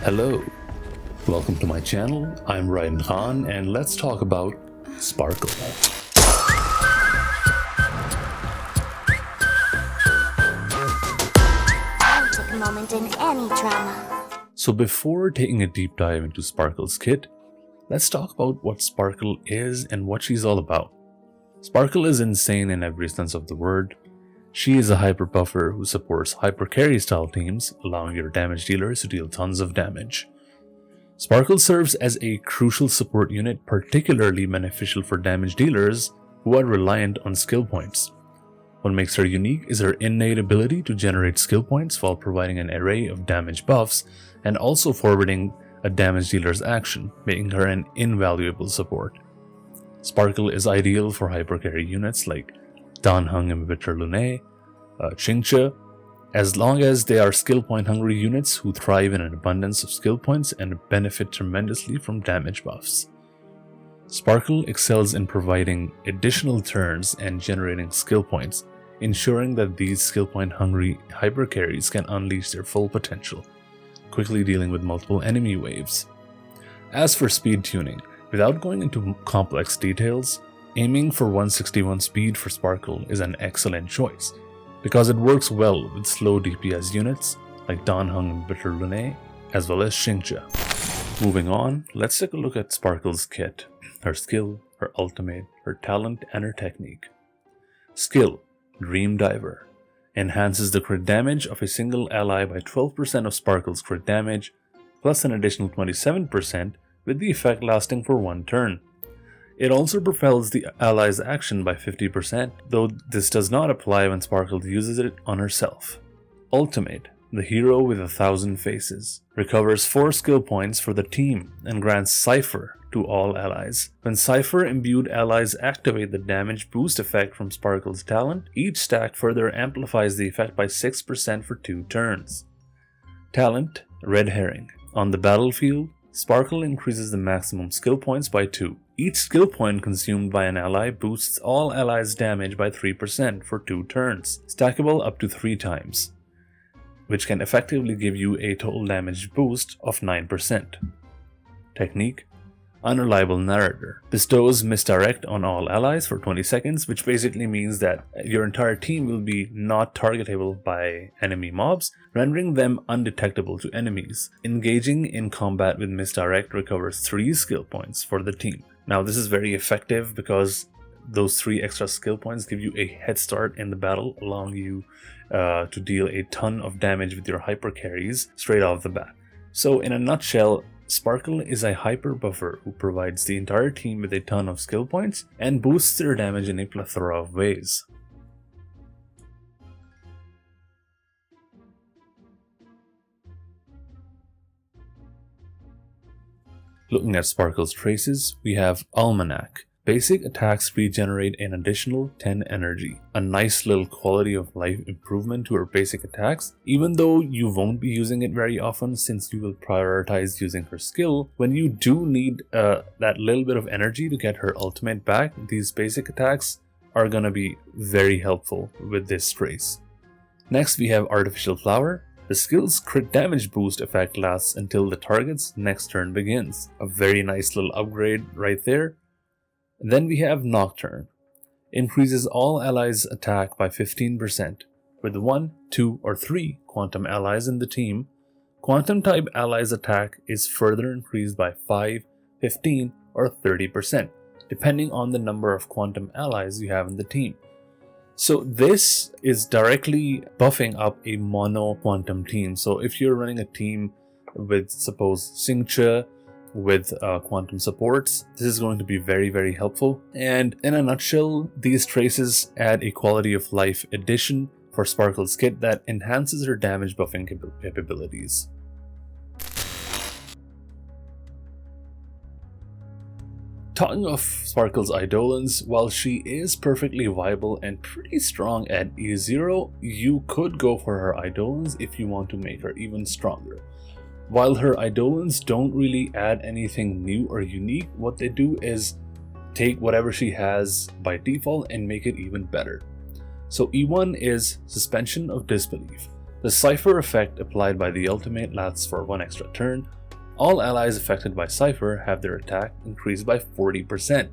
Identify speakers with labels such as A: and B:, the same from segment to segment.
A: Hello, welcome to my channel. I'm Ryan Khan and let's talk about Sparkle.
B: I'll take a moment in any drama.
A: So before taking a deep dive into Sparkle's kit, let's talk about what Sparkle is and what she's all about. Sparkle is insane in every sense of the word. She is a hyper buffer who supports hyper carry style teams, allowing your damage dealers to deal tons of damage. Sparkle serves as a crucial support unit, particularly beneficial for damage dealers who are reliant on skill points. What makes her unique is her innate ability to generate skill points while providing an array of damage buffs and also forwarding a damage dealer's action, making her an invaluable support. Sparkle is ideal for hyper carry units like Dan Heng Inhibitor Lune, Xingqi, as long as they are skill point hungry units who thrive in an abundance of skill points and benefit tremendously from damage buffs. Sparkle excels in providing additional turns and generating skill points, ensuring that these skill point hungry hyper carries can unleash their full potential, quickly dealing with multiple enemy waves. As for speed tuning, without going into complex details, aiming for 161 speed for Sparkle is an excellent choice, because it works well with slow DPS units like Dan Heng Inhibitor Lune, as well as Xingqi. Moving on, let's take a look at Sparkle's kit, her skill, her ultimate, her talent, and her technique. Skill, Dream Diver, enhances the crit damage of a single ally by 12% of Sparkle's crit damage, plus an additional 27%, with the effect lasting for one turn. It also propels the ally's action by 50%, though this does not apply when Sparkle uses it on herself. Ultimate, the hero with 1,000 faces, recovers 4 skill points for the team and grants Cypher to all allies. When Cypher imbued allies activate the damage boost effect from Sparkle's talent, each stack further amplifies the effect by 6% for 2 turns. Talent, Red Herring. On the battlefield, Sparkle increases the maximum skill points by 2. Each skill point consumed by an ally boosts all allies' damage by 3% for 2 turns, stackable up to 3 times, which can effectively give you a total damage boost of 9%. Technique, Unreliable Narrator. Bestows Misdirect on all allies for 20 seconds, which basically means that your entire team will be not targetable by enemy mobs, rendering them undetectable to enemies. Engaging in combat with Misdirect recovers 3 skill points for the team. Now this is very effective because those 3 extra skill points give you a head start in the battle, allowing you to deal a ton of damage with your hyper carries straight off the bat. So in a nutshell, Sparkle is a hyper buffer who provides the entire team with a ton of skill points and boosts their damage in a plethora of ways. Looking at Sparkle's traces, we have Almanac. Basic attacks regenerate an additional 10 energy, a nice little quality of life improvement to her basic attacks, even though you won't be using it very often since you will prioritize using her skill. When you do need that little bit of energy to get her ultimate back, these basic attacks are gonna be very helpful with this trace. Next we have Artificial Flower. The skill's crit damage boost effect lasts until the target's next turn begins. A very nice little upgrade right there. Then we have Nocturne. Increases all allies' attack by 15%. With 1, 2, or 3 quantum allies in the team, quantum type allies' attack is further increased by 5, 15, or 30%, depending on the number of quantum allies you have in the team. So this is directly buffing up a mono quantum team. So if you're running a team with, suppose, Xingqi with quantum supports, this is going to be very, very helpful. And in a nutshell, these traces add a quality of life addition for Sparkle's kit that enhances her damage buffing capabilities. Talking of Sparkle's Eidolons, while she is perfectly viable and pretty strong at E0, you could go for her Eidolons if you want to make her even stronger. While her Eidolons don't really add anything new or unique, what they do is take whatever she has by default and make it even better. So E1 is Suspension of Disbelief. The Cypher effect applied by the ultimate lasts for 1 extra turn. All allies affected by Cypher have their attack increased by 40%.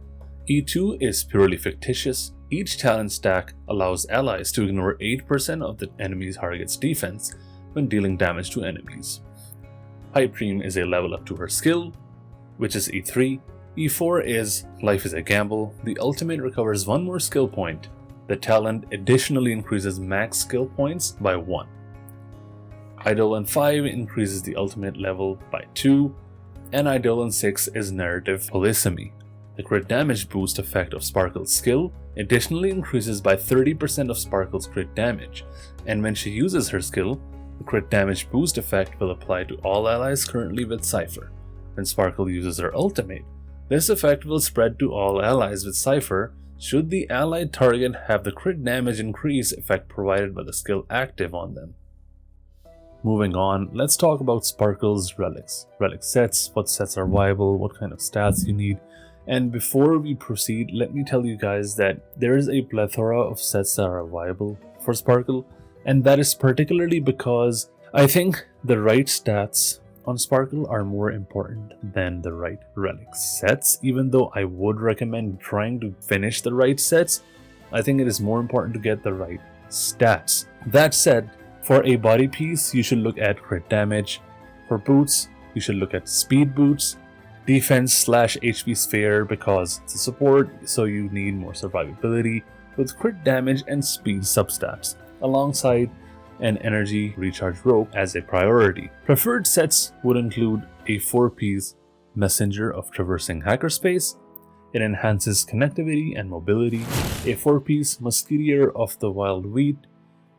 A: E2 is purely fictitious. Each talent stack allows allies to ignore 8% of the enemy's target's defense when dealing damage to enemies. Hypreme is a level up to her skill, which is E3. E4 is Life is a Gamble. The ultimate recovers 1 more skill point. The talent additionally increases max skill points by 1. Eidolon 5 increases the ultimate level by 2, and Eidolon 6 is Narrative Polysemy. The crit damage boost effect of Sparkle's skill additionally increases by 30% of Sparkle's crit damage, and when she uses her skill, the crit damage boost effect will apply to all allies currently with Cypher. When Sparkle uses her ultimate, this effect will spread to all allies with Cypher should the allied target have the crit damage increase effect provided by the skill active on them. Moving on, let's talk about Sparkle's Relics. Relic sets, what sets are viable, what kind of stats you need. And before we proceed, let me tell you guys that there is a plethora of sets that are viable for Sparkle, and that is particularly because I think the right stats on Sparkle are more important than the right relic sets. Even though I would recommend trying to finish the right sets, I think it is more important to get the right stats. That said, for a body piece, you should look at crit damage. For boots, you should look at speed boots, defense/HP sphere because it's a support, so you need more survivability, with crit damage and speed substats, alongside an energy recharge rope as a priority. Preferred sets would include a 4-piece Messenger of Traversing Hackerspace. It enhances connectivity and mobility. A 4-piece Musketeer of the Wild Wheat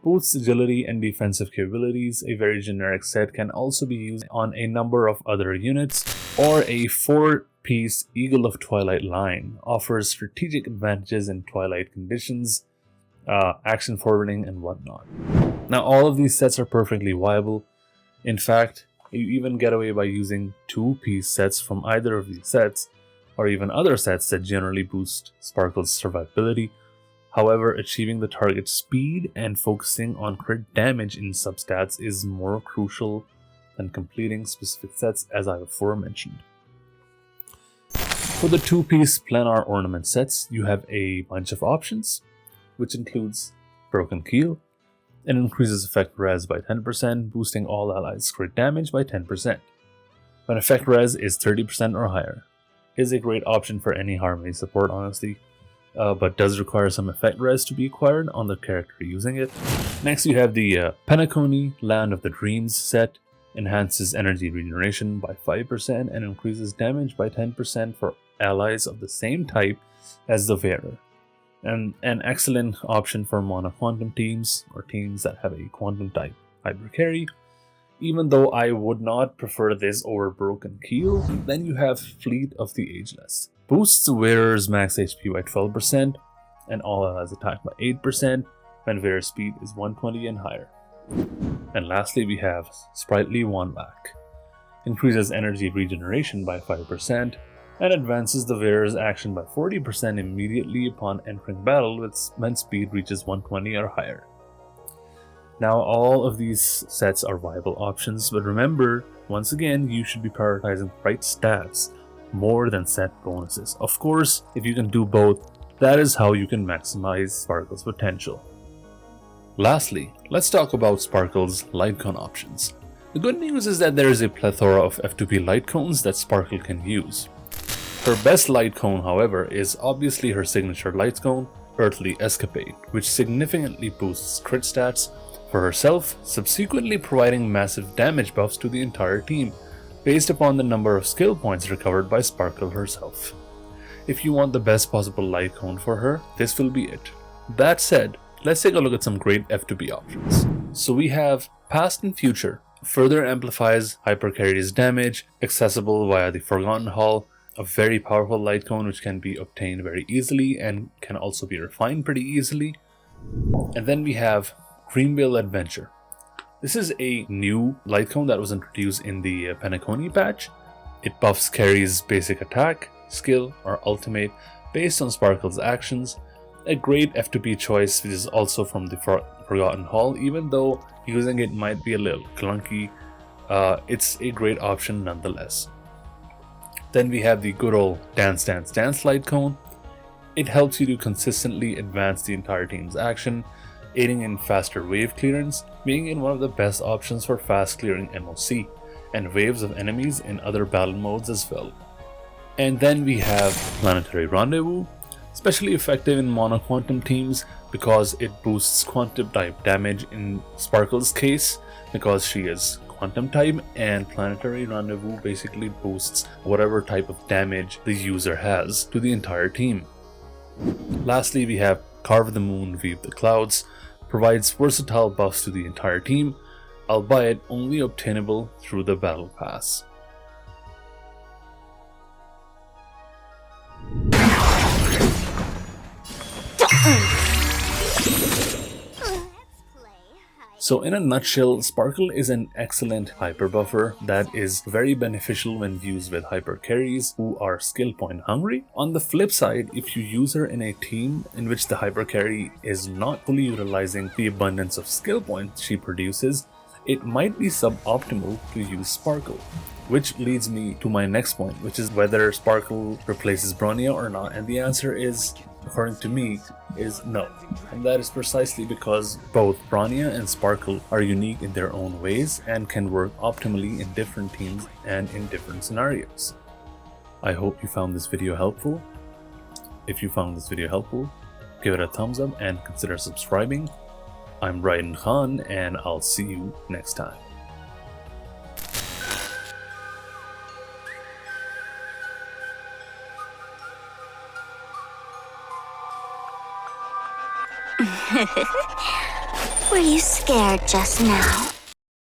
A: boosts agility and defensive capabilities. A very generic set can also be used on a number of other units. Or a 4-piece Eagle of Twilight line offers strategic advantages in Twilight conditions, action forwarding, and whatnot. Now, all of these sets are perfectly viable. In fact, you even get away by using 2-piece sets from either of these sets, or even other sets that generally boost Sparkle's survivability. However, achieving the target speed and focusing on crit damage in substats is more crucial than completing specific sets, as I before mentioned. For the 2-piece planar ornament sets, you have a bunch of options, which includes Broken Keel. It increases effect res by 10%, boosting all allies' crit damage by 10%. When effect res is 30% or higher, it is a great option for any Harmony support, honestly, but does require some effect res to be acquired on the character using it. Next, you have the Penacony Land of the Dreams set. Enhances energy regeneration by 5% and increases damage by 10% for allies of the same type as the wearer. And an excellent option for mono-quantum teams or teams that have a quantum type hybrid carry. Even though I would not prefer this over Broken Keel, then you have Fleet of the Ageless. Boosts the wearer's max HP by 12% and all allies attack by 8% when wearer speed is 120 and higher. And lastly, we have Sprightly Wandback. Increases energy regeneration by 5% and advances the wearer's action by 40% immediately upon entering battle when speed reaches 120 or higher. Now, all of these sets are viable options, but remember, once again, you should be prioritizing right stats more than set bonuses. Of course, if you can do both, that is how you can maximize Sparkle's potential. Lastly, let's talk about Sparkle's Lightcone options. The good news is that there is a plethora of F2P Lightcones that Sparkle can use. Her best Lightcone, however, is obviously her signature Lightcone, Earthly Escapade, which significantly boosts crit stats for herself, subsequently providing massive damage buffs to the entire team, based upon the number of skill points recovered by Sparkle herself. If you want the best possible Lightcone for her, this will be it. That said, let's take a look at some great F2P options. So we have Past and Future, further amplifies Hypercarry's damage, accessible via the Forgotten Hall, a very powerful Lightcone which can be obtained very easily and can also be refined pretty easily. And then we have Dreamville Adventure. This is a new Lightcone that was introduced in the Penacony patch. It buffs Carry's basic attack, skill, or ultimate based on Sparkle's actions. A great F2P choice, which is also from the Forgotten Hall. Even though using it might be a little clunky, it's a great option nonetheless. Then we have the good old Dance Dance Dance Lightcone. It helps you to consistently advance the entire team's action, aiding in faster wave clearance, being in one of the best options for fast clearing MOC, and waves of enemies in other battle modes as well. And then we have Planetary Rendezvous, especially effective in mono-quantum teams because it boosts quantum type damage in Sparkle's case because she is quantum type, and Planetary Rendezvous basically boosts whatever type of damage the user has to the entire team. Lastly, we have Carve the Moon, Weave the Clouds, provides versatile buffs to the entire team, albeit only obtainable through the Battle Pass. So in a nutshell, Sparkle is an excellent hyper buffer that is very beneficial when used with hyper carries who are skill point hungry. On the flip side, if you use her in a team in which the hyper carry is not fully utilizing the abundance of skill points she produces, it might be suboptimal to use Sparkle. Which leads me to my next point, which is whether Sparkle replaces Bronya or not, and the answer is, according to me, is no. And that is precisely because both Bronya and Sparkle are unique in their own ways and can work optimally in different teams and in different scenarios. I hope you found this video helpful. If you found this video helpful, give it a thumbs up and consider subscribing. I'm Raiden Khan, and I'll see you next time.
B: Were you scared just now?